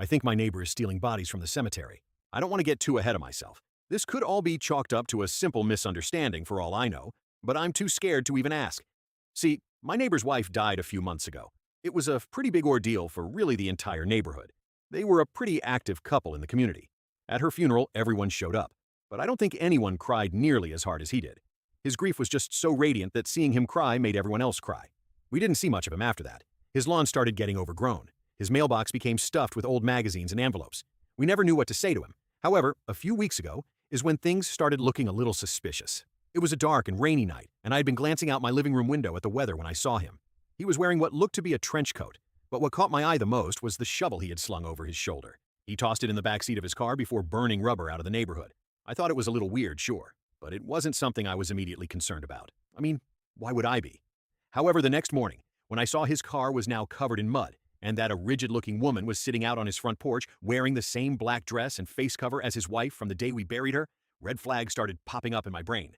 I think my neighbor is stealing bodies from the cemetery. I don't want to get too ahead of myself. This could all be chalked up to a simple misunderstanding for all I know, but I'm too scared to even ask. See, my neighbor's wife died a few months ago. It was a pretty big ordeal for really the entire neighborhood. They were a pretty active couple in the community. At her funeral, everyone showed up, but I don't think anyone cried nearly as hard as he did. His grief was just so radiant that seeing him cry made everyone else cry. We didn't see much of him after that. His lawn started getting overgrown. His mailbox became stuffed with old magazines and envelopes. We never knew what to say to him. However, a few weeks ago is when things started looking a little suspicious. It was a dark and rainy night, and I had been glancing out my living room window at the weather when I saw him. He was wearing what looked to be a trench coat, but what caught my eye the most was the shovel he had slung over his shoulder. He tossed it in the back seat of his car before burning rubber out of the neighborhood. I thought it was a little weird, sure, but it wasn't something I was immediately concerned about. I mean, why would I be? However, the next morning, when I saw his car was now covered in mud, and that a rigid-looking woman was sitting out on his front porch wearing the same black dress and face cover as his wife from the day we buried her, red flags started popping up in my brain.